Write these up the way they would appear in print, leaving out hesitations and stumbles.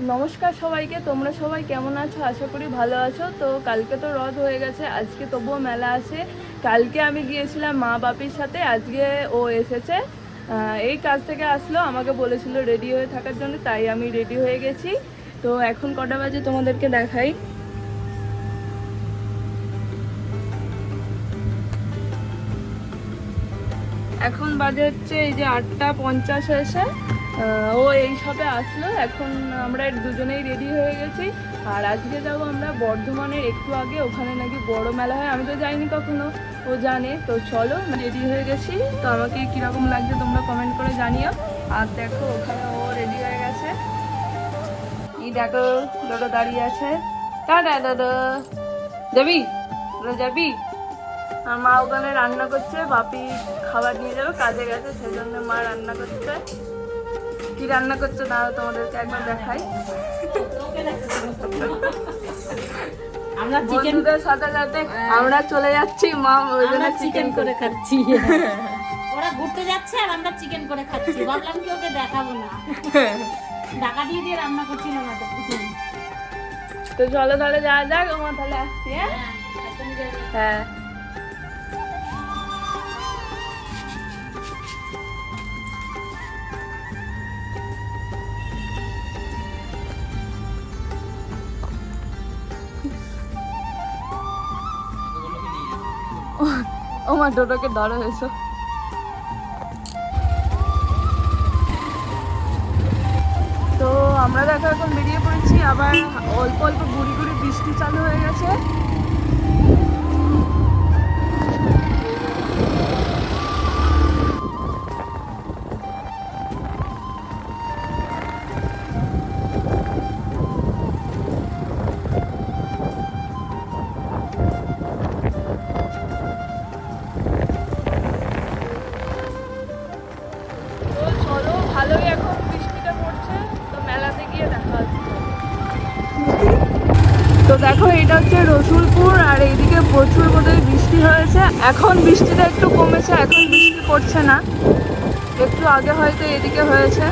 নমস্কার সবাইকে, তোমরা সবাই কেমন আছো? আশা করি ভালো আছো। তো কালকে তো রথ হয়ে গেছে, আজকে তবুও মেলা আছে। কালকে আমি গিয়েছিলাম মা বাপির সাথে, আজকে ও এসেছে। এই কাজ থেকে আসলো, আমাকে বলেছিল রেডি হয়ে থাকার জন্য, তাই আমি রেডি হয়ে গেছি। তো এখন কটা বাজে তোমাদেরকে দেখাই। এখন বাজে হচ্ছে এই যে 8:50 হয়েছে। ও এই সবে আসলো, এখন আমরা দুজনেই রেডি হয়ে গেছি। আর আজকে যাবো আমরা বর্ধমানের একটু আগে, ওখানে নাকি বড় মেলা হয়, আমি তো যাইনি কখনো, ও জানে। তো চলো, রেডি হয়ে গেছি। তো আমাকে কীরকম লাগছে তোমরা কমেন্ট করে জানিও। আর দেখো ওখানে ও রেডি হয়ে গেছে, এই দেখো ডোডো দাঁড়িয়ে আছে। টাটা ডোডো, যাবি? ডোডো যাবি? আর মা ওখানে রান্না করছে, বাপি খাবার নিয়ে যাবে, কাজে গেছে, সেজন্য মা রান্না করছে। কি রান্না করছে দাঁড়াও তোমাদেরকে একবার দেখাই। আমরা বন্ধুদের সাথে সাথে আমরা চলে যাচ্ছি, মা ওই জন্য চিকেন করে খাচ্ছি। ওরা ঘুরতে যাচ্ছে আর আমরা চিকেন করে খাচ্ছি। ভাবলাম কি ওকে দেখাবো না, ঢাকা দিয়ে দিয়ে রান্না করছি না আমাদের। তো চলো তাহলে যাওয়া যাক, আমার তাহলে আসছি। হ্যাঁ হ্যাঁ, ও মা ডোডোকে ধরো এসো। তো আমরা দেখো এখন বেরিয়ে পড়েছি, আবার অল্প অল্প গুড়ি গুড়ি বৃষ্টি চালু হয়ে গেছে। তো চলো, ভালোই এখন বৃষ্টিটা পড়ছে, তো মেলাতে গিয়ে দেখা হচ্ছে। তো দেখো এটা হচ্ছে রসুলপুর, আর এইদিকে প্রচুর বোধহয় বৃষ্টি হয়েছে। এখন বৃষ্টিটা একটু কমেছে, এখন বৃষ্টি পড়ছে না, একটু আগে হয়তো এদিকে হয়েছে।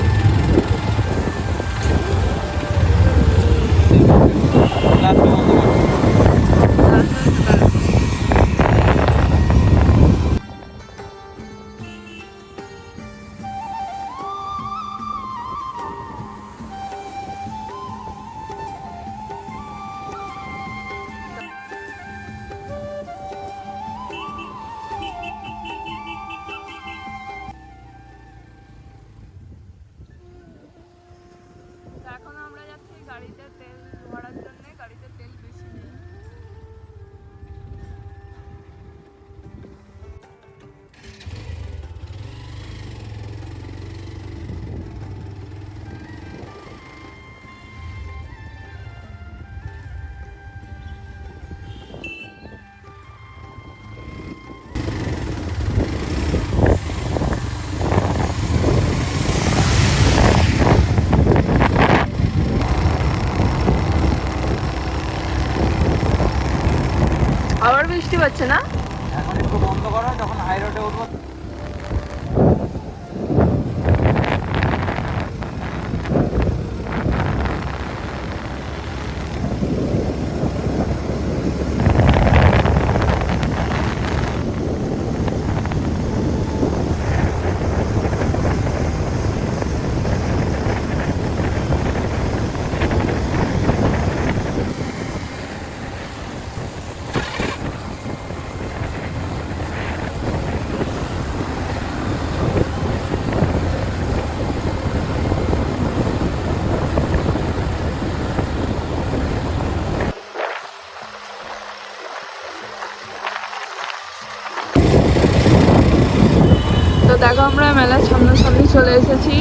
এখন আমরা যাচ্ছি গাড়িতে তেল ভরার জন্য, গাড়িতে তেল বেশি নেই। আবার বৃষ্টি পাচ্ছে না। এখন একটু বন্ধ করো, যখন হাই রোডে উঠবো। তো দেখো আমরা মেলার সামনাসামনি চলে এসেছি।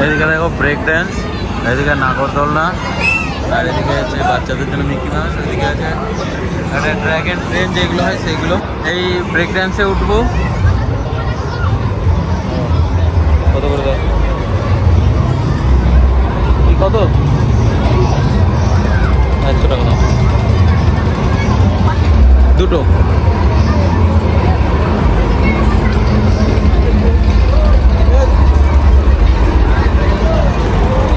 এদিকে দেখো ব্রেক ড্যান্স, এদিকে নাগরদোলনা, আর এদিকে আছে বাচ্চাদের জন্য মিকি মাউস, এদিকে আছে একটা ড্র্যাগন ট্রেন যেগুলো হয় সেইগুলো। এই ব্রেক ড্যান্সে উঠবো। কত করে দাও? কি কত? 100 টাকা দাও দুটো।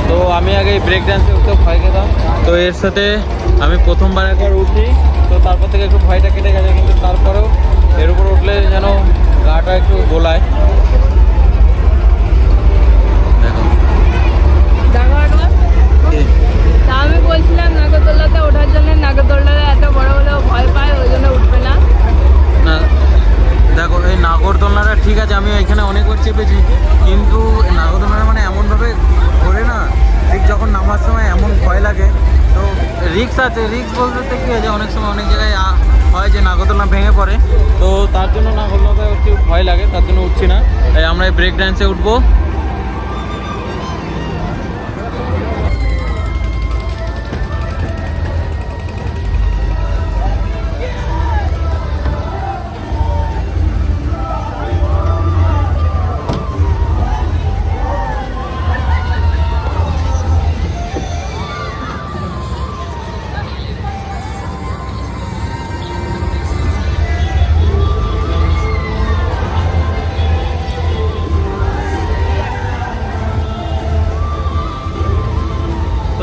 তো আমি আগে ব্রেক ডান্সে উঠতে ভয় পেতাম, তো এর সাথে আমি প্রথমবার একবার উঠি, তো তারপর থেকে একটু ভয়টা কেটে গেছে, কিন্তু তারপরেও এর উপর উঠলে যেন গাটা একটু গোলায়। দেখো তা আমি বলছিলাম নাগরদোলাতে ওঠার জন্য, নাগরদোলাতে এত বড় হলেও ভয় পায়, ওই জন্য উঠবে না। না দেখো এই নাগরদোলনাটা ঠিক আছে, আমি এখানে অনেকবার চেপেছি, কিন্তু নাগরদোলনা মানে এমনভাবে ঘোরে না, ঠিক যখন নামার সময় এমন ভয় লাগে। তো রিক্স আছে, রিক্স বলতে কী আছে, অনেক সময় অনেক জায়গায় হয় যে নাগরদোলনা ভেঙে পড়ে, তো তার জন্য নাগরদোলনাতে একটু ভয় লাগে, তার জন্য উঠছি না। তাই আমরা এই ব্রেক ডান্সে উঠবো।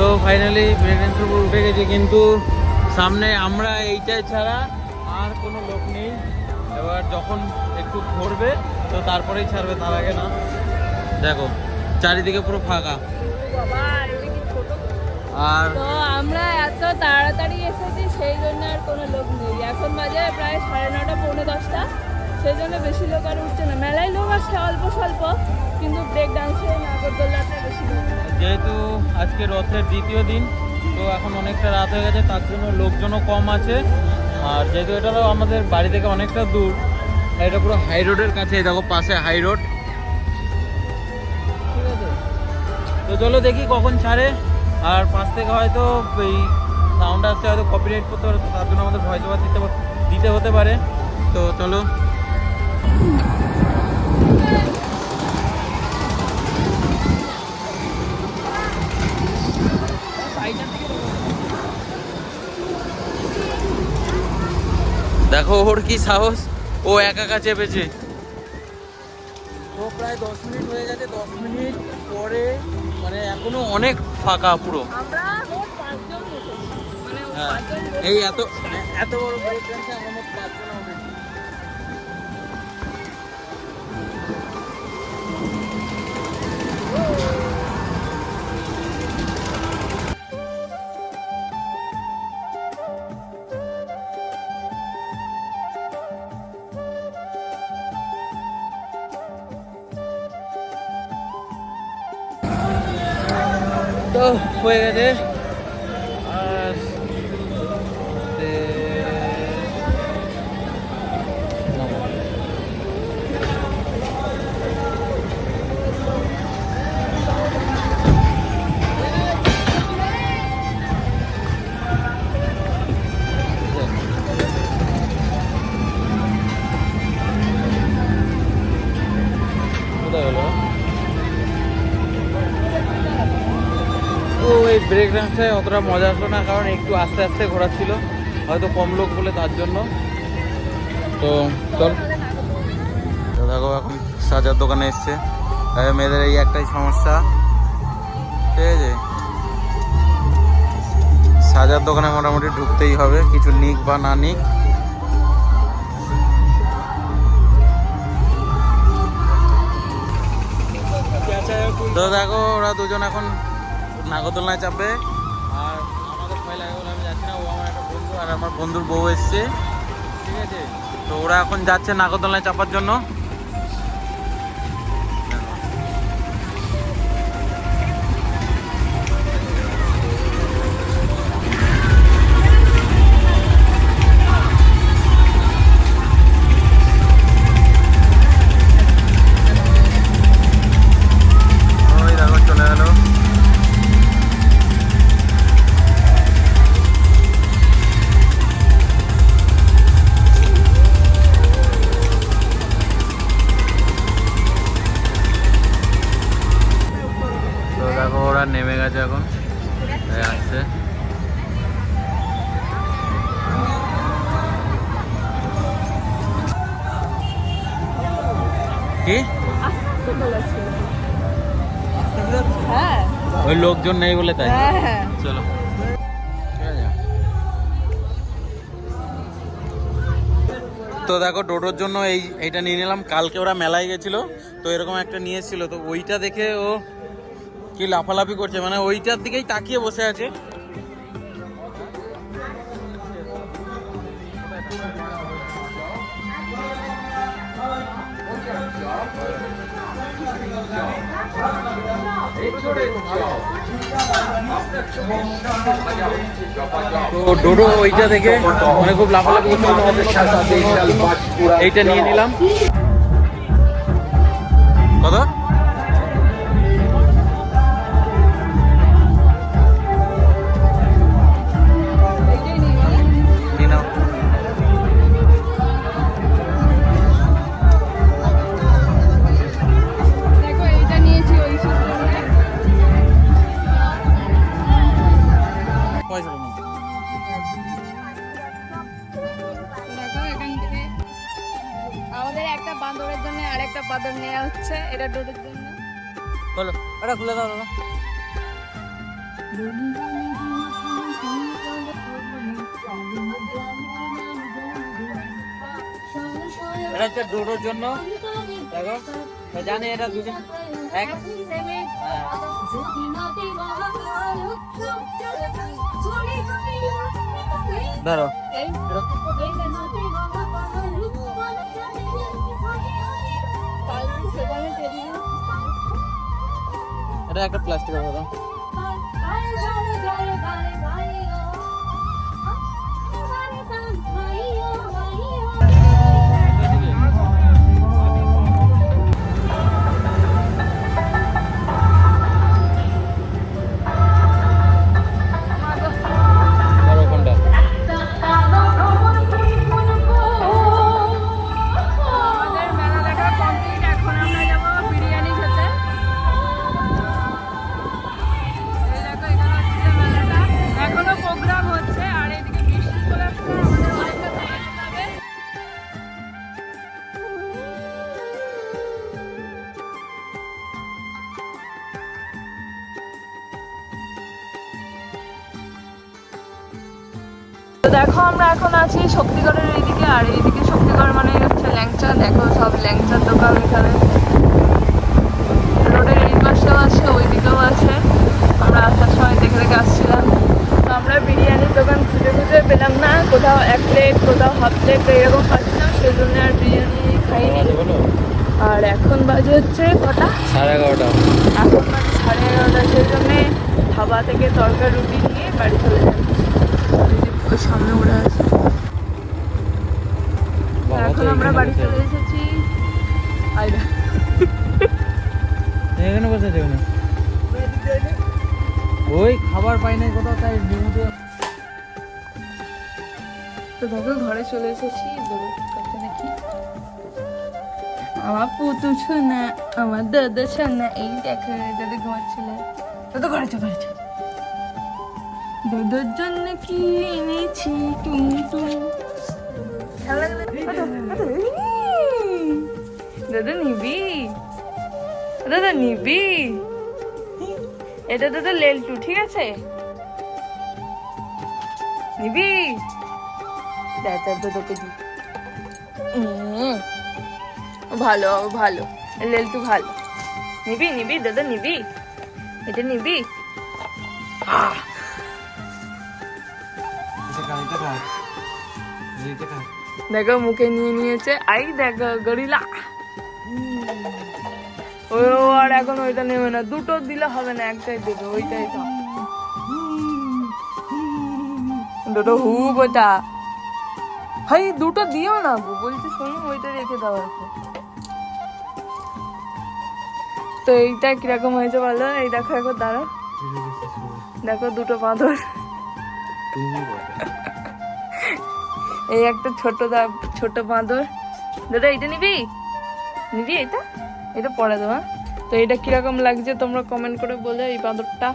তো ফাইনালি ব্রেক ডান্সের উপর উঠে গেছি, কিন্তু সামনে আমরা এইটাই ছাড়া আর কোনো লোক নেই। এবার যখন একটু ঘুরবে তো তারপরেই ছাড়বে, তার আগে না। দেখো চারিদিকে পুরো ফাঁকা। বাবা এটা কি ছোট। আর তো আমরা এত তাড়াতাড়ি এসেছি সেই জন্য আর কোনো লোক নেই। এখন বাজে প্রায় 9:30 পৌনে 10টা, সেই জন্য বেশি লোক আর উঠছে না। মেলায় লোক আসছে অল্প স্বল্প, কিন্তু ব্রেক ডান্সে নাগরদোলাতে বেশি লোক নেই। যেহেতু আজকে রথের দ্বিতীয় দিন, তো এখন অনেকটা রাত হয়ে গেছে, তার জন্য লোকজনও কম আছে। আর যেহেতু এটা তো আমাদের বাড়ি থেকে অনেকটা দূর, এটা পুরো হাই রোডের কাছে, দেখো পাশে হাই রোড, ঠিক আছে। তো চলো দেখি কখন ছাড়ে। আর পাশ থেকে হয়তো এই সাউন্ড আসছে, হয়তো কপিরাইট করতে পারে, তো তার জন্য আমাদের ভয়েস ওভার দিতে হতে পারে। তো চলো। দেখো ওর কি সাহস, ও একা একা চেপেছে। ও প্রায় 10 মিনিট হয়ে গেছে, 10 মিনিট পরে মানে এখনো অনেক ফাঁকা পুরো। আমরা মোট 5 জন উঠেছি, মানে হ্যাঁ 5 জন এই এত বড় ব্রেক ডান্সে আমরা মোট 5 জন উঠেছি। তো হয়ে গেছে। আর কোথায় হলো? তো এই ব্রেক ডান্সটায় অতটা মজা আসলো না, কারণ একটু আস্তে আস্তে ঘোরাচ্ছিল, হয়তো কম লোক বলে তার জন্য। তো চল দেখো এখন সাজার দোকানে এসছে, মেয়েদের এই একটাই সমস্যা, ঠিক আছে, সাজার দোকানে মোটামুটি ঢুকতেই হবে, কিছু নিক বা না নিক। তো দেখো ওরা দুজন এখন নাগরদোলনায় চাপবে, আর আমাদের ভয় লাগে বলে আমি যাচ্ছি না। ও আমার একটা বন্ধু, আর আমার বন্ধুর বউ এসছে, ঠিক আছে। তো ওরা এখন যাচ্ছে নাগরদোলনায় চাপার জন্য। ওই দেখো চলে ভালো লাগছে। হ্যাঁ ওই লোকজন নেই বলে তাই। হ্যাঁ চলো তো দেখো ডোডোর জন্য এইটা নিয়ে নিলাম। কালকে ওরা মেলায় গেছিল তো এরকম একটা নিয়ে এসেছিল, তো ওইটা দেখে ও কি লাফালাফি করছে, মানে ওইটার দিকেই তাকিয়ে বসে আছে। তো ডোডো ওইটা দেখে মানে খুব লাফালাফি করছিল, এইটা নিয়ে নিলাম। কত? দেখো এইটা নিয়েছি ওই পয়সা নেই। দেখো এখান থেকে আমাদের একটা বাঁদরের জন্য আরেকটা বাঁদর নেওয়া হচ্ছে, এটা ডোডোর জন্য। বলো এটা খুলে দাও দাদা। এটা হচ্ছে ডোডোর জন্য, দেখো জানি এটা দুজন এক। হ্যাঁ। ধরো এটা একটা প্লাস্টিকের ধরো। ধরো কোনটা? আমাদের মেলা দেখা কমপ্লিট, এখন আমরা যাব বিরিয়ানি খেতে। এই দেখো এখানে হচ্ছে মেলাটা, এখনো প্রোগ্রাম হচ্ছে আর এদিকে বৃষ্টি চলে আসছে, আমাদের অনেকটা দূরে যেতে হবে। তো দেখো আমরা এখন আছি শক্তিগড়ের এইদিকে, আর এইদিকে শক্তিগড় মানে হচ্ছে ল্যাংচা। দেখো সব ল্যাংচার দোকান এখানে, রোডের এই পাশেও আছে ওই দিকেও আছে। আমরা আসার সময় দেখে দেখে আসছিলাম। তো আমরা বিরিয়ানির দোকান খুঁজে খুঁজে পেলাম না, কোথাও 1 প্লেট কোথাও হাফ প্লেট এরকম পাচ্ছিলাম, সেই জন্য আর বিরিয়ানি খাইনি। আর এখন বাজে হচ্ছে কটা? 11:30। এখন বাজে 11:30, সেই জন্যে ধাবা থেকে তরকা রুটি নিয়ে বাড়ি চলে যাচ্ছি। ওই সামনে ওরা আছে। এখন আমরা বাড়ি চলে এসেছি। আইডা এখানে বসে আছে ওখানে। ওই খাবার পাই নাই কোথাও, তাই লিমুতে। তো দেখো ঘরে চলে এসেছি। নাকি আমার পুতু শোনা, আমার দাদা শোনা, এই দেখো দাদা ঘুমাচ্ছিল। দাদা ঘরে চো ঘরে চো। দাদার জন্য কি এনেছি টুম টুম। দাদা নিবি? দাদা নিবি? এটা দাদা লেলটু, ঠিক আছে? নিবি? দাদা দাদাকে দি। ভালো ভালো, লেলটু ভালো। নিবি নিবি দাদা নিবি? এটা নিবি? দেখো মুখে নিয়ে নিয়েছে। আই দেখো গরিলা। ও আর এখন ওইটা নেবে না, দুটো দিলে হবে না, একটাই দেবে, ওইটাই তো। দুটো হু বোটা। হাই দুটো দিও না গো, বলছি শোনো ওইটা রেখে দাও এখন। তো এইটা কিরকম হয়েছে বলো? এই দেখো এখন দাঁড়াও, দেখো দুটো বাঁদর। এই একটা ছোট বাঁদর। দাদা এটা নিবি? নিবি এটা? এটা পরে দেওয়া। তো এটা কিরকম লাগছে তোমরা কমেন্ট করে বলে। এই বাঁদরটা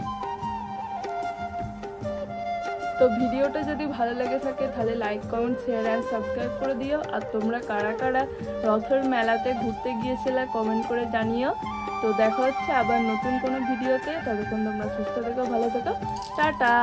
তো ভিডিওটা যদি ভালো লেগে থাকে তাহলে like comment share and subscribe করে দিও। আর তোমরা কারা কারা রথের মেলাতে ঘুরতে গিয়েছিলে কমেন্ট করে জানিও। তো দেখা হচ্ছে আবার নতুন কোনো ভিডিওতে, ততক্ষণ তোমরা সুস্থ থেকো, ভালো থেকো, টাটা।